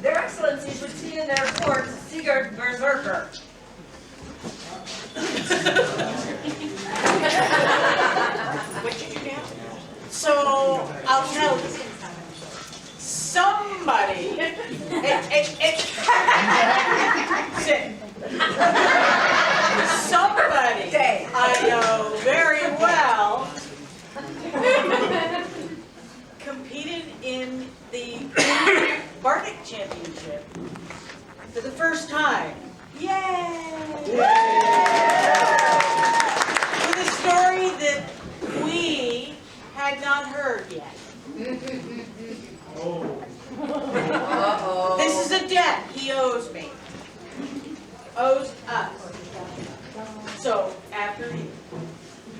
Their Excellencies would see in their court Sigurdr Beserker. What did you do? So, I'll tell you. Somebody, somebody I know very well competed in the Bardic Championship for the first time. Yay! With a story that we had not heard yet. Uh-oh. This is a debt he owes me. Owes us. So, after you.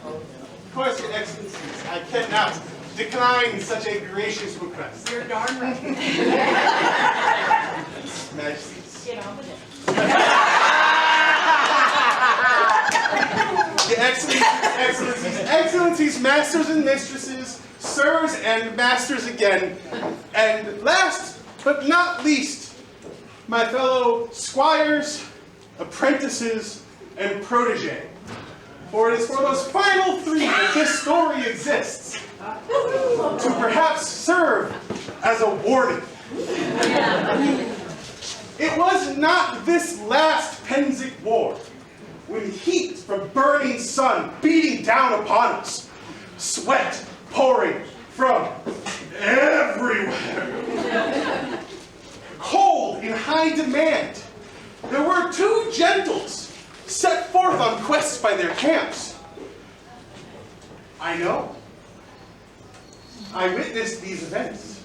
Of course, Your Excellencies, I cannot decline such a gracious request. You're darn right. Majesties. Get on with it. The Excellencies, masters and mistresses, sirs and masters again, and last but not least, my fellow squires, apprentices, and protege. For it is for those final three that this story exists, to perhaps serve as a warning. It was not this last Penzic war, when heat from burning sun beating down upon us, sweat pouring from everywhere, cold in high demand. There were two gentles set forth on quests by their camps. I know. I witnessed these events,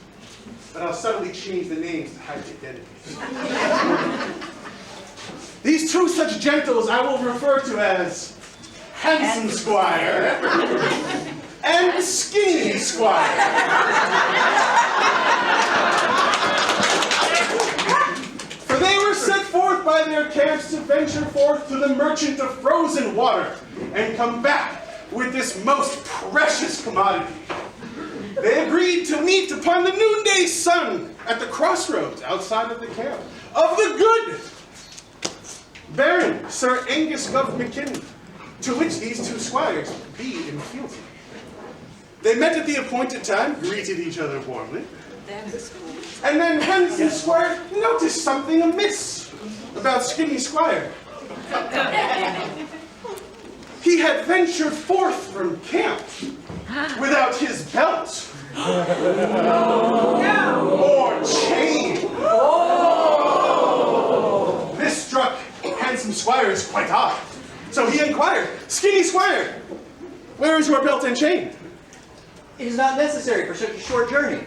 but I'll subtly change the names to hide identities. These two such gentles I will refer to as Handsome Squire and Skinny Squire. For they were set forth by their camps to venture forth to the merchant of frozen water and come back with this most precious commodity. They agreed to meet upon the noonday sun at the crossroads outside of the camp of the good Baron Sir Angus Gov McKinley, to which these two squires be in fealty. They met at the appointed time, greeted each other warmly, and then Handsome Squire noticed something amiss about Skinny Squire. He had ventured forth from camp without his belt or chain. This struck Handsome Squire as quite odd. So he inquired, Skinny Squire, where is your belt and chain? It is not necessary for such a short journey.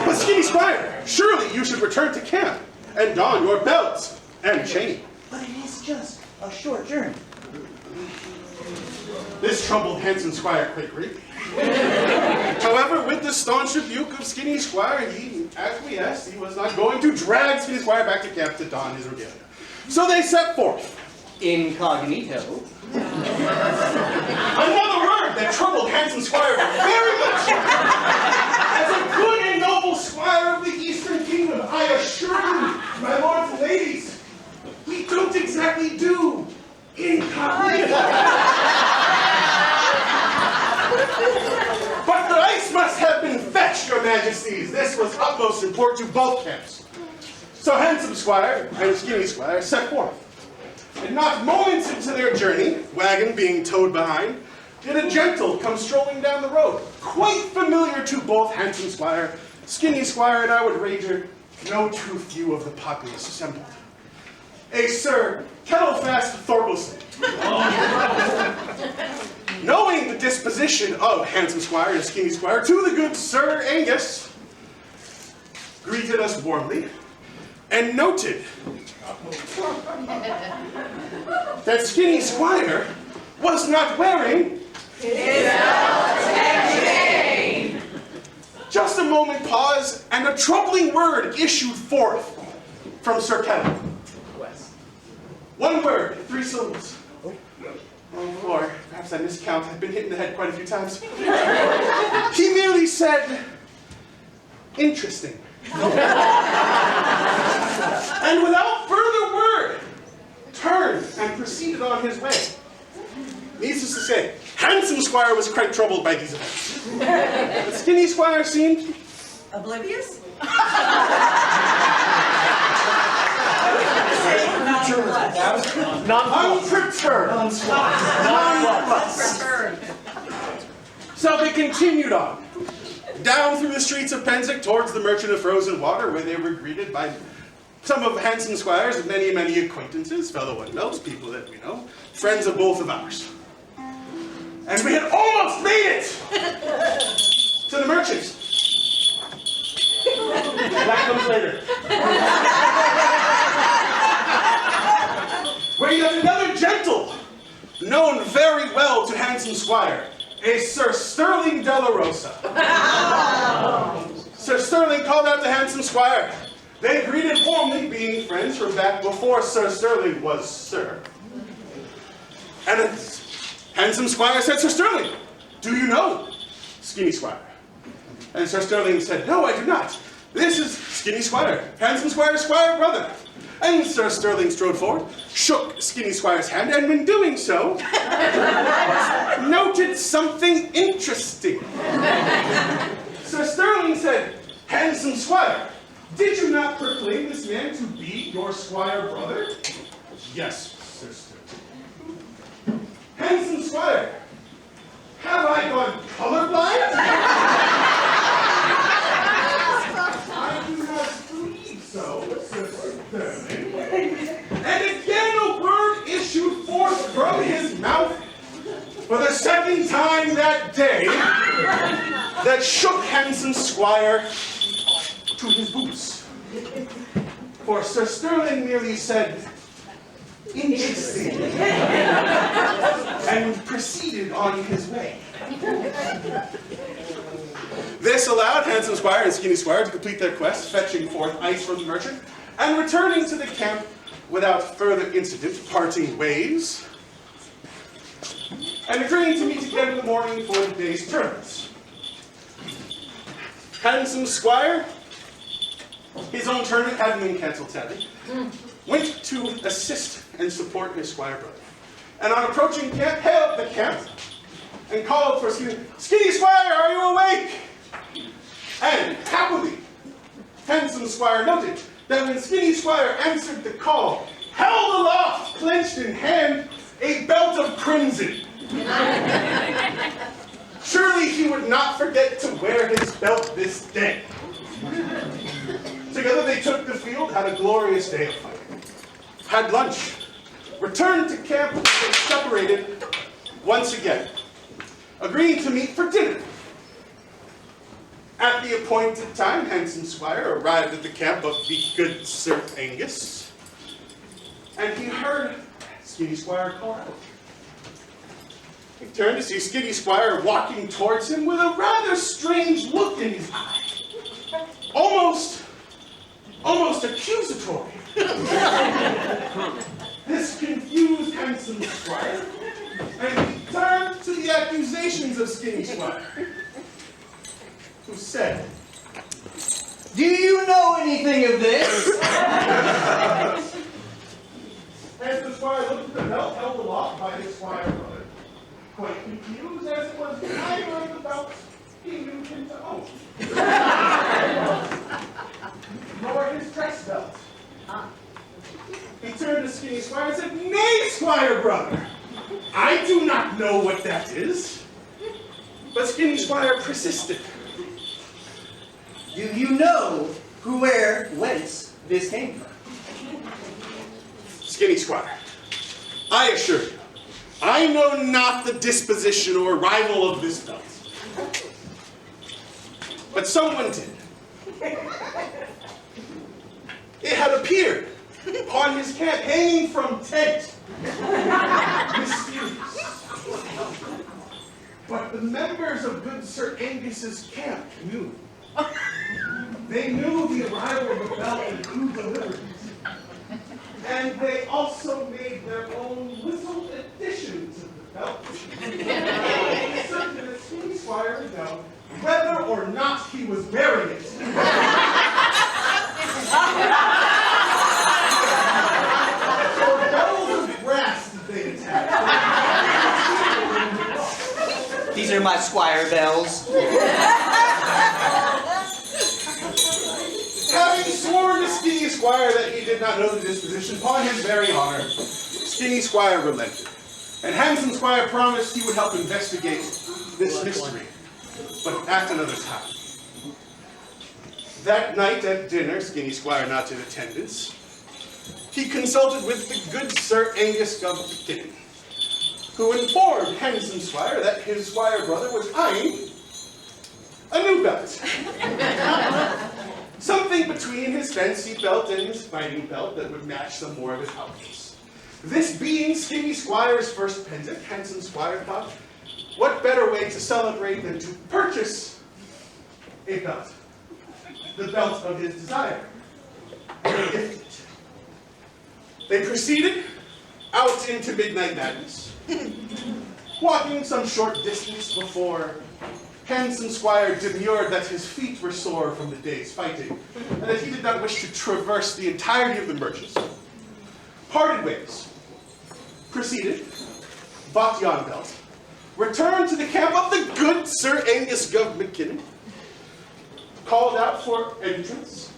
But Skinny Squire, surely you should return to camp and don your belt and chain. But it is just a short journey. This troubled Handsome Squire quite greatly. However, with the staunch rebuke of Skinny Squire, he acquiesced. He was not going to drag Skinny Squire back to camp to don his regalia. So they set forth. Incognito. Another word that troubled Handsome Squire very much. As a good and noble squire of the Eastern Kingdom, I assure you, my lords and ladies, we don't exactly do incognito. But the ice must have been fetched, your majesties. This was utmost important to both camps. So Handsome Squire and Skinny Squire set forth. And not moments into their journey, wagon being towed behind, did a gentle come strolling down the road, quite familiar to both Handsome Squire, Skinny Squire, and I would wager no too few of the populace assembled. A Sir Kettlefast Thorkelson. Knowing the disposition of Handsome Squire and Skinny Squire to the good Sir Angus, greeted us warmly, and noted that Skinny Squire was not wearing his belt and chain. Just a moment pause, and a troubling word issued forth from Sir Kettle. One word, 3 syllables. Or perhaps I miscount. I've been hit in the head quite a few times. He merely said, interesting. And without further word, turned and proceeded on his way. Needless to say, handsome Squire was quite troubled by these events. But Skinny Squire seemed Oblivious? unperturbed. Preferred. So they continued on, down through the streets of Penzic towards the Merchant of Frozen Water, where they were greeted by some of Handsome Squire's many, many acquaintances, fellow unknowns, people that we know, friends of both of ours. And we had almost made it to the merchant. That comes later. Where you have another gentle, known very well to Handsome Squire, a Sir Sterling de la Rosa. Sir Sterling called out to Handsome Squire. They greeted warmly, being friends from back before Sir Sterling was Sir. And Handsome Squire said, Sir Sterling, do you know Skinny Squire? And Sir Sterling said, no, I do not. This is Skinny Squire, Handsome Squire's Squire brother. And Sir Sterling strode forward, shook Skinny Squire's hand, and when doing so, noted something interesting. Sir Sterling said, Handsome Squire, did you not proclaim this man to be your Squire brother? Yes, Sir Sterling. Handsome Squire, have I gone colorblind? I do not believe so, Sir Sterling. And again a word issued forth from his mouth for the second time that day that shook Handsome Squire to his boots. For Sir Sterling merely said, interesting, and proceeded on his way. This allowed Handsome Squire and Skinny Squire to complete their quest, fetching forth ice from the merchant, and returning to the camp without further incident, parting ways, and agreeing to meet again in the morning for the day's tournaments. Handsome Squire, his own tournament hadn't been cancelled sadly, went to assist and support his Squire brother. And on approaching camp, hailed the camp and called for Skinny Squire, are you awake? And happily, Handsome Squire noted that when Skinny Squire answered the call, held aloft, clenched in hand, a belt of crimson. Surely he would not forget to wear his belt this day. Together they took the field, had a glorious day of fighting, had lunch, returned to camp, and separated once again, agreeing to meet for dinner. At the appointed time, Handsome Squire arrived at the camp of the good Sir Angus, and he heard Skinny Squire call out. He turned to see Skinny Squire walking towards him with a rather strange look in his eye. Almost accusatory. This confused Handsome Squire, and he turned to the accusations of Skinny Squire, who said, Do you know anything of this? Handsome Squire looked at the belt held aloft by his Squire brother, quite confused as it was neither of the belts he knew him to own, nor his dress belt. He turned to Skinny Squire and said, Nay, Squire brother, I do not know what that is. But Skinny Squire persisted. Do you know whence this came from? Skinny Squire, I assure you, I know not the disposition or arrival of this belt. But someone did. It had appeared upon his camp, hanging from tent. Mysterious. But the members of good Sir Angus's camp knew. They knew the arrival of the belt and who delivered it. And they also made their own little addition to the belt. Certain that Skinny Squire would know whether or not he was wearing it. my squire bells. Having sworn to Skinny Squire that he did not know the disposition, upon his very honor, Skinny Squire relented. And Handsome Squire promised he would help investigate this mystery, but at another time. That night at dinner, Skinny Squire not in attendance, he consulted with the good Sir Angus Governor, who informed Handsome Squire that his squire brother was eyeing a new belt. Something between his fancy belt and his fighting belt that would match some more of his outfits. This being Skinny Squire's first pendant, Handsome Squire thought, what better way to celebrate than to purchase a belt? The belt of his desire. And they gifted it. They proceeded out into midnight madness, walking some short distance before Handsome Squire demurred that his feet were sore from the day's fighting, and that he did not wish to traverse the entirety of the merchants. Parted ways. Proceeded, bought yon belt, returned to the camp of the good Sir Angus McKinnon, called out for entrance,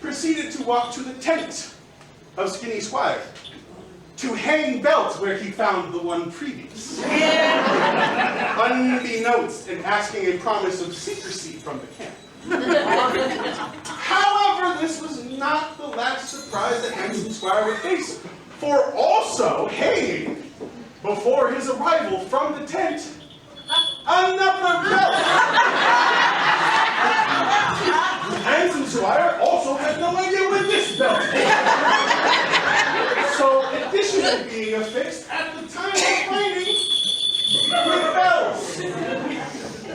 proceeded to walk to the tent of Skinny Squire, to hang belt where he found the one previous. Unbeknownst and asking a promise of secrecy from the camp. However, this was not the last surprise that Handsome Squire would face, for also hanging before his arrival from the tent, another belt. Handsome Squire also had no idea where this belt was. So, additionally being affixed at the time of finding with bells,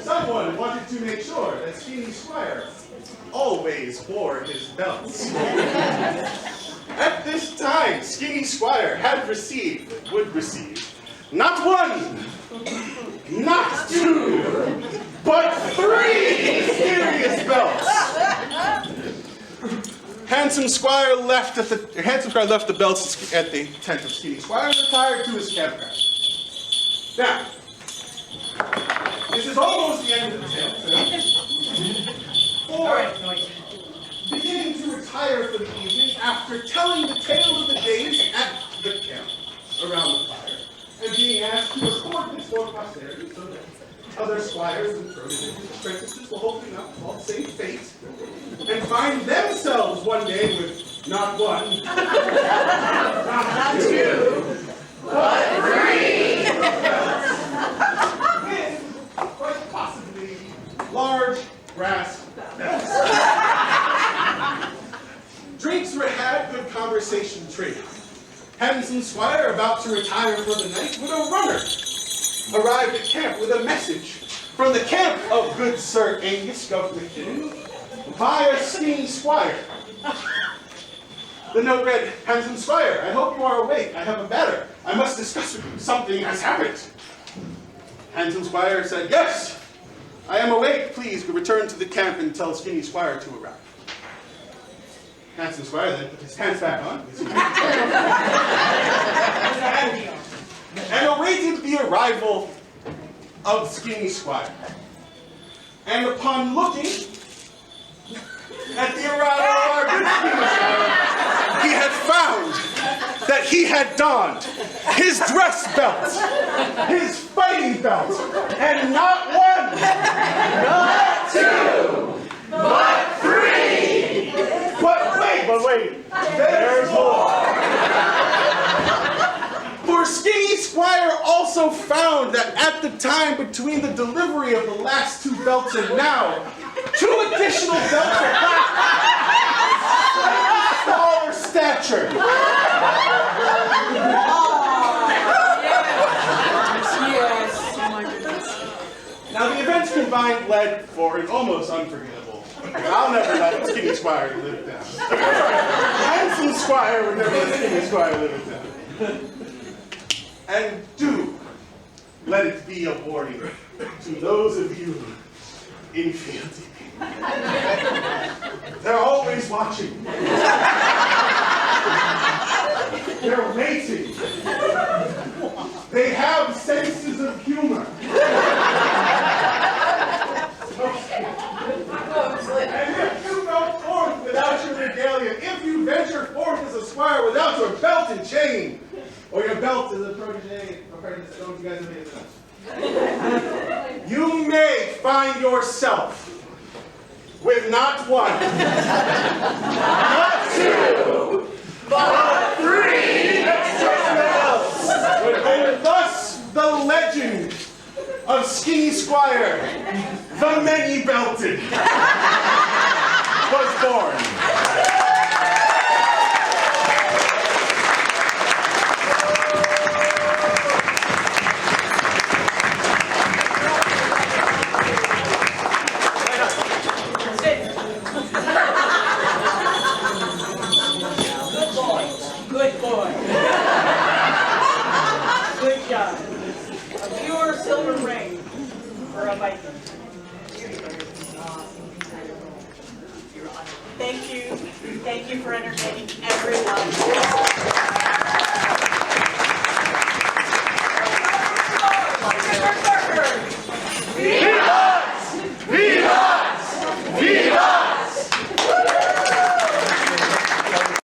someone wanted to make sure that Skinny Squire always wore his belts. At this time, Skinny Squire would receive, not one, not two, but 3 mysterious belts. Handsome Squire left the belts at the tent of Skinny Squire and retired to his campground. Now, this is almost the end of the tale. For beginning to retire for the evening after telling the tale of the days at the camp around the fire, and being asked to record this for posterity so that other squires and apprentices will hopefully not fall the same fate and find themselves one day with not one, not two, but 3, with quite possibly large brass bells. Drinks were had, good conversation traded. Handsome Squire, about to retire for the night, with a runner, arrived at camp with a message from the camp of good Sir Angus McKinnon via Skinny Squire. The note read, Handsome Squire, I hope you are awake. I have a matter I must discuss with you. Something has happened. Handsome Squire said, yes, I am awake. Please return to the camp and tell Skinny Squire to arrive. Handsome Squire then put his pants back on and awaited the arrival of Skinny Squire. And upon looking at the arrival of our good Skinny Squire, he had found that he had donned his dress belt, his fighting belt, and not one, not two, but 3. But wait, there's more. For Skinny Squire also found that at the time between the delivery of the last 2 belts and now, 2 additional belts of smaller stature. Yes, oh my goodness. Now the events combined led for an almost unforgettable. I'll never let Skinny Squire live down. Handsome Squire would never let Skinny Squire live it down. And do let it be a warning to those of you in fealty. They're always watching. They're waiting. They have senses of humor. you may find yourself with not one, not two, but three extras. And thus the legend of Skinny Squire, the many-belted, was born. Good boy. Good job. A pure silver ring for a Viking. Thank you for entertaining everyone.